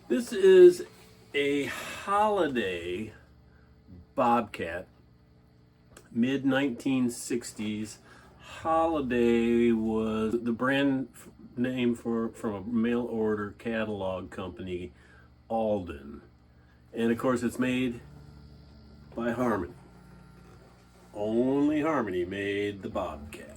This is a holiday Bobkat, mid 1960s. Holiday was the brand name from a mail order catalog company, Alden. And of course it's made by Harmony. Only Harmony made the Bobkat.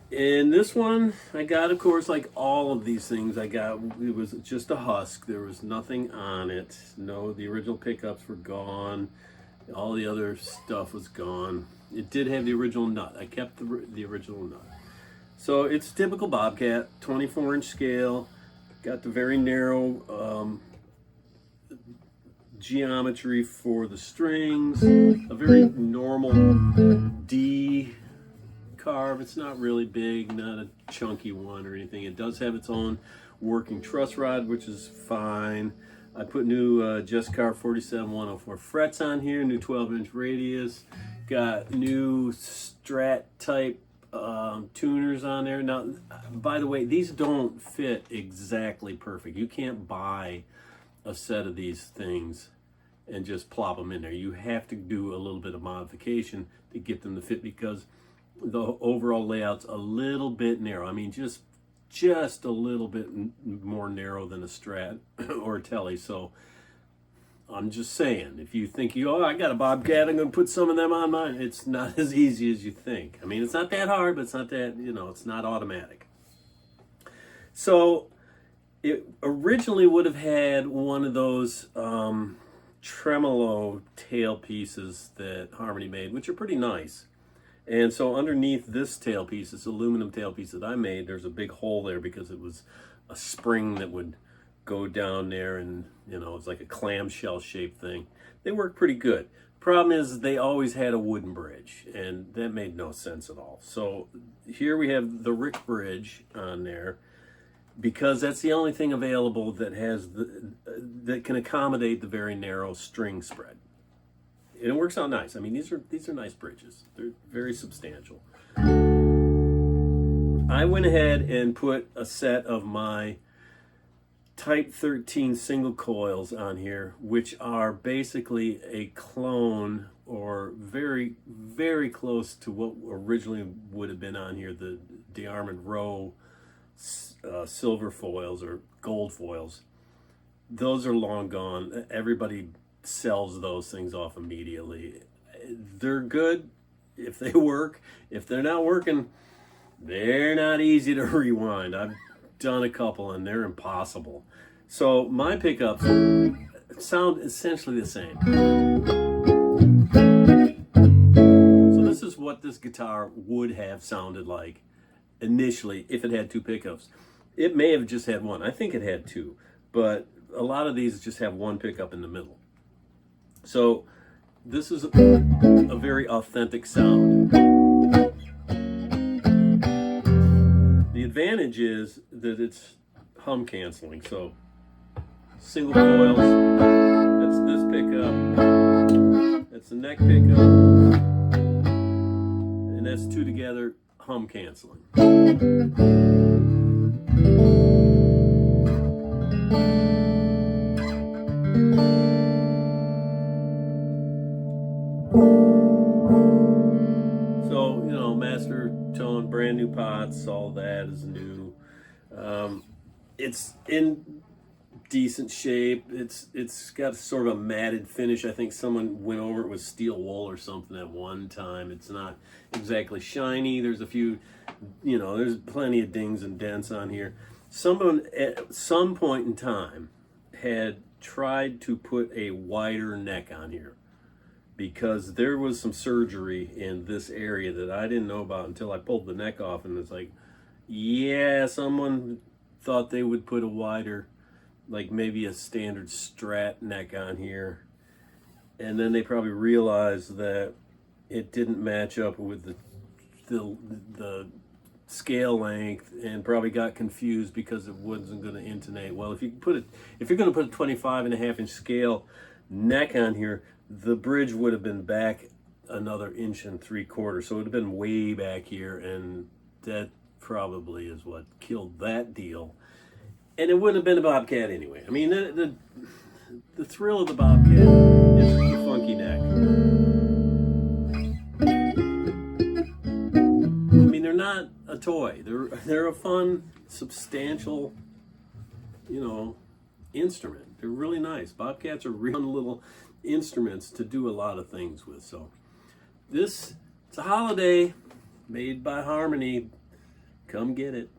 And this one, I got, of course, like all of these things, it was just a husk. There was nothing on it. No, the original pickups were gone. All the other stuff was gone. It did have the original nut. I kept the original nut. So it's a typical Bobkat, 24-inch scale. Got the very narrow geometry for the strings. A very normal D carve. It's not really big, not a chunky one or anything. It does have its own working truss rod, which is fine. I put new Just Carve 47104 frets on here, new 12-inch radius, got new Strat type tuners on there. Now, by the way, these don't fit exactly perfect. You can't buy a set of these things and just plop them in there. You have to do a little bit of modification to get them to fit, because the overall layout's a little bit narrow. I mean, just a little bit more narrow than a Strat or a Tele. So I'm just saying, if you think I got a Bobkat, I'm going to put some of them on mine, it's not as easy as you think. I mean, it's not that hard, but it's not that, it's not automatic. So it originally would have had one of those tremolo tail pieces that Harmony made, which are pretty nice. And so underneath this tailpiece, this aluminum tailpiece that I made, there's a big hole there because it was a spring that would go down there, and it's like a clamshell shaped thing. They work pretty good. Problem is they always had a wooden bridge, and that made no sense at all. So here we have the Rick bridge on there, because that's the only thing available that has that can accommodate the very narrow string spread. And it works out nice. I mean, these are nice bridges. They're very substantial. I went ahead and put a set of my Type 13 single coils on here, which are basically a clone, or very, very close to what originally would have been on here, the DeArmond Rowe silver foils or gold foils. Those are long gone. Everybody sells those things off immediately. They're good if they work. If they're not working, they're not easy to rewind. I've done a couple and they're impossible. So my pickups sound essentially the same. So this is what this guitar would have sounded like initially if it had two pickups. It may have just had one. I think it had two, but a lot of these just have one pickup in the middle. So this is a very authentic sound. The advantage is that it's hum canceling. So single coils, that's this pickup, that's the neck pickup, and that's two together, hum canceling. So, you know, master tone, brand new pots, all that is new. It's in decent shape. It's got sort of a matted finish. I think someone went over it with steel wool or something at one time. It's not exactly shiny. There's a few, you know, there's plenty of dings and dents on here. Someone at some point in time had tried to put a wider neck on here because there was some surgery in this area that I didn't know about until I pulled the neck off, and it's like, yeah, someone thought they would put a wider, like maybe a standard Strat neck on here, and then they probably realized that it didn't match up with the scale length, and probably got confused because it wasn't going to intonate well. If you're going to put a 25.5-inch scale neck on here, the bridge would have been back another 1.75 inches, so it would have been way back here, and that probably is what killed that deal. And it wouldn't have been a Bobcat anyway. I mean, the thrill of the Bobcat is the funky neck. I mean, they're not a toy. They're a fun, substantial, you know, instrument. They're really nice. Bobcats are real little instruments to do a lot of things with. So it's a holiday made by Harmony. Come get it.